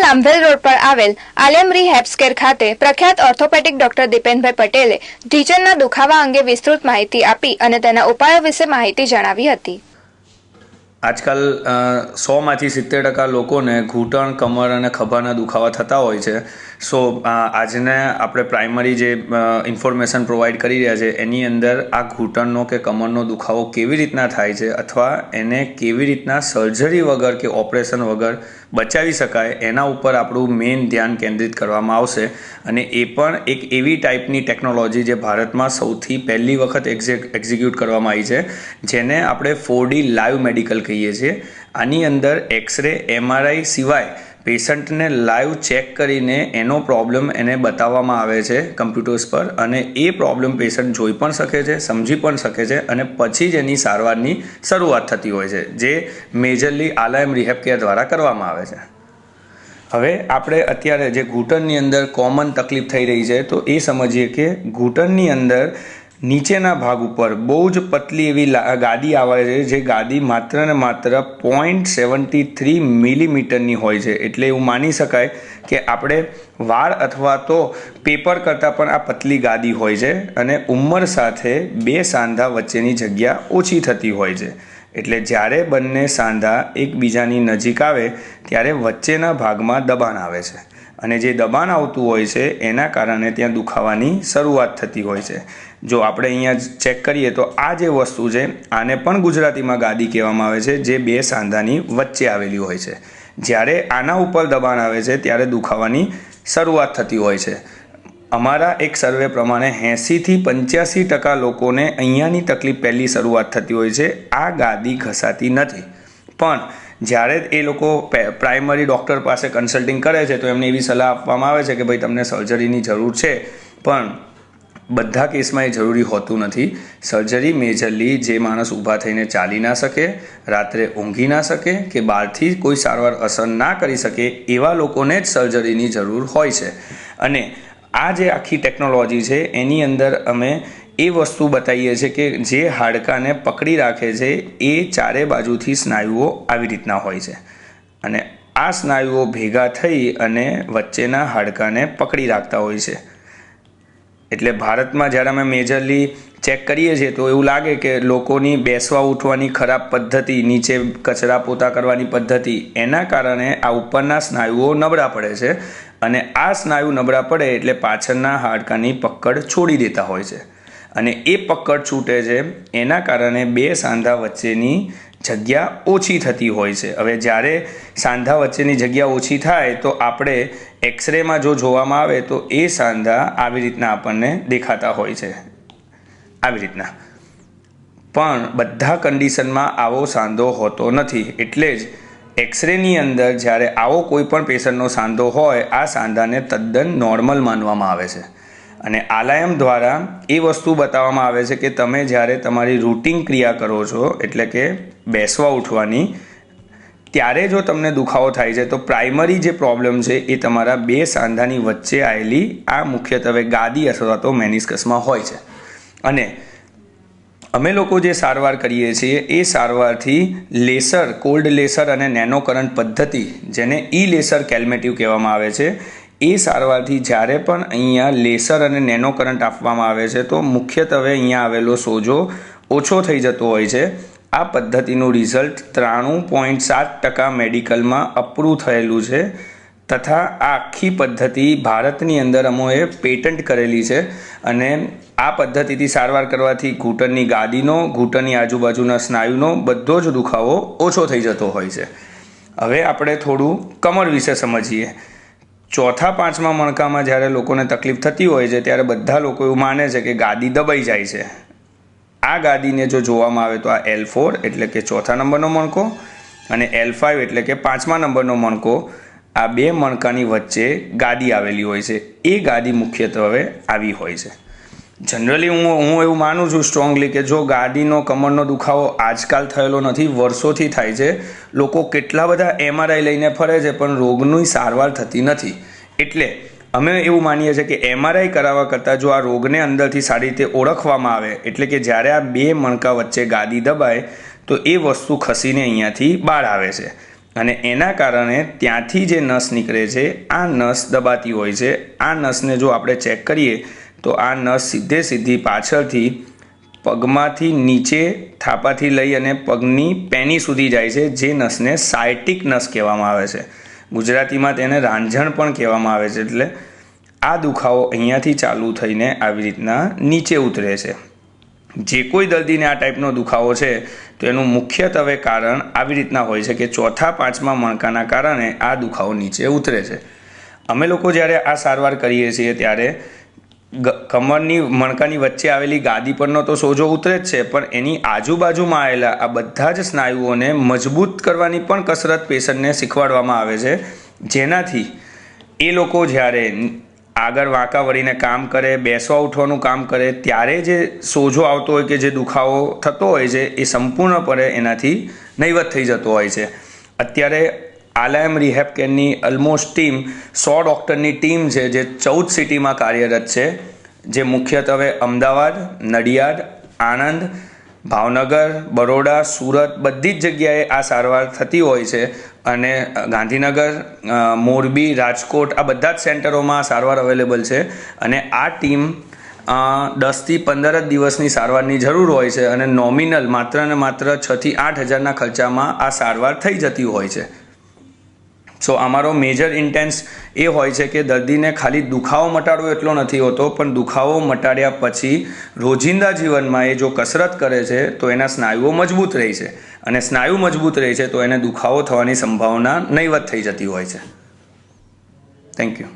કામવેલ road પર આવેલ આલયમ રીહેબ care ખાતે પ્રખ્યાત ઓર્થોપેડિક ડોક્ટર દિપેનભાઈ પટેલે ઢીંચણના દુખાવા અંગે વિસ્તૃત માહિતી આપી અને તેના ઉપાયો વિશે માહિતી જણાવી હતી. આજકાલ 100માંથી 70% લોકોને ઘૂંટણ, કમર અને ખભાના દુખાવા થતા હોય છે. સો આજને આપણે પ્રાઇમરી જે ઇન્ફોર્મેશન પ્રોવાઈડ કરી રહ્યા છે એની અંદર આ ઘૂંટણનો કે કમરનો દુખાવો કેવી રીતના થાય છે અથવા એને કેવી રીતના સર્જરી વગર કે ઓપરેશન વગર બચાવી શકાય એના ઉપર આપણું મેઇન ધ્યાન કેન્દ્રિત કરવામાં આવશે. અને એ પણ એક એવી ટાઈપની ટેકનોલોજી જે ભારતમાં સૌથી પહેલી વખત એક્ઝિક્યુટ કરવામાં આવી છે, જેને આપણે 4D લાઈવ મેડિકલ કહીએ છીએ. આની અંદર એક્સરે, MRI સિવાય પેશન્ટને લાઈવ ચેક કરીને એનો પ્રોબ્લેમ એને બતાવવામાં આવે છે કમ્પ્યુટર્સ પર, અને એ પ્રોબ્લેમ પેશન્ટ જોઈ પણ શકે છે, સમજી પણ શકે છે અને પછી જ એની સારવારની શરૂઆત થતી હોય છે, જે મેજરલી આલયમ રિહેબ કેર દ્વારા કરવામાં આવે છે. હવે આપણે અત્યારે જે ઘૂંટણની અંદર કોમન તકલીફ થઈ રહી છે તો એ સમજીએ કે ઘૂંટણની અંદર નીચેના ભાગ ઉપર બહુ જ પતલી એવી ગાદી આવે છે, જે ગાદી માત્ર ને માત્ર 0.73 મિલીમીટરની હોય છે. એટલે એવું માની શકાય કે આપણે વાળ અથવા તો પેપર કરતાં પણ આ પતલી ગાદી હોય છે. અને ઉંમર સાથે બે સાંધા વચ્ચેની જગ્યા ઓછી થતી હોય છે. એટલે જ્યારે બંને સાંધા એકબીજાની નજીક આવે ત્યારે વચ્ચેના ભાગમાં દબાણ આવે છે, અને જે દબાણ આવતું હોય છે એના કારણે ત્યાં દુખાવાની શરૂઆત થતી હોય છે. જો આપણે અહીંયા ચેક કરીએ તો આ જે વસ્તુ છે આને પણ ગુજરાતીમાં ગાદી કહેવામાં આવે છે, જે બે સાંધાની વચ્ચે આવેલી હોય છે. જ્યારે આના ઉપર દબાણ આવે છે ત્યારે દુખાવાની શરૂઆત થતી હોય છે. અમારા એક સર્વે પ્રમાણે 80થી 85% લોકોને અહીંયાની તકલીફ પહેલી શરૂઆત થતી હોય છે. આ ગાદી ઘસાતી નથી, પણ જ્યારે એ લોકો પ્રાઇમરી ડૉક્ટર પાસે કન્સલ્ટિંગ કરે છે તો એમને એવી સલાહ આપવામાં આવે છે કે ભાઈ તમને સર્જરીની જરૂર છે, પણ બધા કેસમાં એ જરૂરી હોતું નથી. સર્જરી મેજરલી જે માણસ ઊભા થઈને ચાલી ના શકે, રાત્રે ઊંઘી ના શકે કે બહારથી કોઈ સારવાર અસર ના કરી શકે એવા લોકોને જ સર્જરીની જરૂર હોય છે. અને આ જે આખી ટેકનોલોજી છે એની અંદર અમે એ વસ્તુ બતાવીએ છીએ કે જે હાડકાને પકડી રાખે છે એ ચારે બાજુથી સ્નાયુઓ આવી રીતના હોય છે, અને આ સ્નાયુઓ ભેગા થઈ અને વચ્ચેના હાડકાને પકડી રાખતા હોય છે. એટલે ભારતમાં જ્યારે અમે મેજરલી ચેક કરીએ છીએ તો એવું લાગે કે લોકોની બેસવા ઉઠવાની ખરાબ પદ્ધતિ, નીચે કચરા પોતા કરવાની પદ્ધતિ, એના કારણે આ ઉપરના સ્નાયુઓ નબળા પડે છે, અને આ સ્નાયુ નબળા પડે એટલે પાછળના હાડકાની પકડ છોડી દેતા હોય છે, અને એ પકડ છૂટે છે. એના કારણે બે સાંધા વચ્ચેની જગ્યા ઓછી થતી હોય છે. હવે જ્યારે સાંધા વચ્ચેની જગ્યા ઓછી થાય તો આપણે એક્સરેમાં જો જોવામાં આવે તો એ સાંધા આવી રીતના આપણને દેખાતા હોય છે, આવી રીતના. પણ બધા કન્ડિશનમાં આવો સાંધો હોતો નથી. એટલે જ એક્સરેની અંદર જ્યારે આવો કોઈ પણ પેશન્ટનો સાંધો હોય, આ સાંધાને તદ્દન નોર્મલ માનવામાં આવે છે. અને આલયમ દ્વારા એ વસ્તુ બતાવવામાં આવે છે કે તમે જ્યારે તમારી રૂટીન ક્રિયા કરો છો, એટલે કે બેસવા ઉઠવાની, ત્યારે જો તમને દુખાવો થાય છે તો પ્રાઇમરી જે પ્રોબ્લેમ છે એ તમારા બે સાંધાની વચ્ચે આવેલી આ મુખ્યત્વે ગાદી અથવા તો મેનિસ્કસમાં હોય છે. અને અમે લોકો જે સારવાર કરીએ છીએ એ સારવારથી લેસર, કોલ્ડ લેસર અને નેનો કરંટ પદ્ધતિ, જેને લેસર કેલ્મેટિવ કહેવામાં આવે છે, એ સારવારથી જ્યારે પણ અહીંયા લેસર અને નેનો કરંટ આપવામાં આવે છે તો મુખ્યત્વે અહીંયા આવેલો સોજો ઓછો થઈ જતો હોય છે. આ પદ્ધતિનું રિઝલ્ટ 93.7% મેડિકલમાં અપ્રૂવ થયેલું છે, તથા આ આખી પદ્ધતિ ભારતની અંદર અમોએ પેટન્ટ કરેલી છે. અને આ પદ્ધતિથી સારવાર કરવાથી ઘૂંટણની ગાદીનો, ઘૂંટણની આજુબાજુના સ્નાયુનો બધો જ દુખાવો ઓછો થઈ જતો હોય છે. હવે આપણે થોડું કમર વિશે સમજીએ. ચોથા પાંચમા મણકામાં જ્યારે લોકોને તકલીફ થતી હોય છે ત્યારે બધા લોકો એવું માને છે કે ગાદી દબાઈ જાય છે. આ ગાદીને જો જોવામાં આવે તો આ L4 એટલે કે ચોથા નંબરનો મણકો, અને L5 એટલે કે પાંચમા નંબરનો મણકો, આ બે મણકાની વચ્ચે ગાદી આવેલી હોય છે. એ ગાદી મુખ્યત્વે આવી હોય છે. જનરલી હું એવું માનું છું સ્ટ્રોંગલી કે જો ગાદીનો, કમરનો દુખાવો આજકાલ થયેલો નથી, વર્ષોથી થાય છે. લોકો કેટલા બધા MRI લઈને ફરે છે પણ રોગની સારવાર થતી નથી. એટલે અમે એવું માનીએ છીએ કે MRI કરાવવા કરતાં જો આ રોગને અંદરથી સારી રીતે ઓળખવામાં આવે, એટલે કે જ્યારે આ બે મણકા વચ્ચે ગાદી દબાય તો એ વસ્તુ ખસીને અહીંયાથી બહાર આવે છે. અને એના કારણે ત્યાંથી જે નસ નીકળે છે આ નસ દબાતી હોય છે. આ નસને જો આપણે ચેક કરીએ તો આ નસ સીધી પાછળથી પગમાંથી નીચે થાપાથી લઈ અને પગની પેની સુધી જાય છે, જે નસને સાયટિક નસ કહેવામાં આવે છે. ગુજરાતીમાં તેને રાંઝણ પણ કહેવામાં આવે છે. એટલે આ દુખાવો અહીંયાથી ચાલુ થઈને આવી રીતના નીચે ઉતરે છે. જે કોઈ દર્દીને આ ટાઈપનો દુખાવો છે તો એનું મુખ્યત્વે કારણ આવી રીતના હોય છે કે ચોથા પાંચમા મણકાના કારણે આ દુખાવો નીચે ઉતરે છે. અમે લોકો જ્યારે આ સારવાર કરીએ છીએ ત્યારે કમરની મણકાની વચ્ચે આવેલી ગાદી પરનો તો સોજો ઉતરે જ છે, પણ એની આજુબાજુમાં આવેલા આ બધા જ સ્નાયુઓને મજબૂત કરવાની પણ કસરત પેશન્ટને શીખવાડવામાં આવે છે, જેનાથી એ લોકો જ્યારે આગળ વાંકા વળીને કામ કરે, બેસવા ઉઠવાનું કામ કરે ત્યારે જે સોજો આવતો હોય કે જે દુખાવો થતો હોય છે એ સંપૂર્ણપણે એનાથી નહીવત થઈ જતો હોય છે. અત્યારે આલાયમ રિહેબ કેરની ઓલમોસ્ટ ટીમ 100 ડૉક્ટરની ટીમ છે જે 14 સિટીમાં કાર્યરત છે, જે મુખ્યત્વે અમદાવાદ, નડિયાદ, આણંદ, ભાવનગર, બરોડા, સુરત બધી જ જગ્યાએ આ સારવાર થતી હોય છે. અને ગાંધીનગર, મોરબી, રાજકોટ આ બધા જ સેન્ટરોમાં સારવાર અવેલેબલ છે. અને આ ટીમ 10 થી 15 જ દિવસની સારવારની જરૂર હોય છે અને નોમિનલ માત્ર ને માત્ર 6 થી 8 હજારના ખર્ચામાં આ સારવાર થઈ જતી હોય છે. સો અમારો મેજર ઇન્ટેન્સ એ હોય છે કે દર્દીને ખાલી દુખાવો મટાડવો એટલો નથી હોતો, પણ દુખાવો મટાડ્યા પછી રોજિંદા જીવનમાં એ જો કસરત કરે છે તો એના સ્નાયુઓ મજબૂત રહે છે, અને સ્નાયુ મજબૂત રહે છે તો એને દુખાવો થવાની સંભાવના નહીવત થઈ જતી હોય છે. Thank you.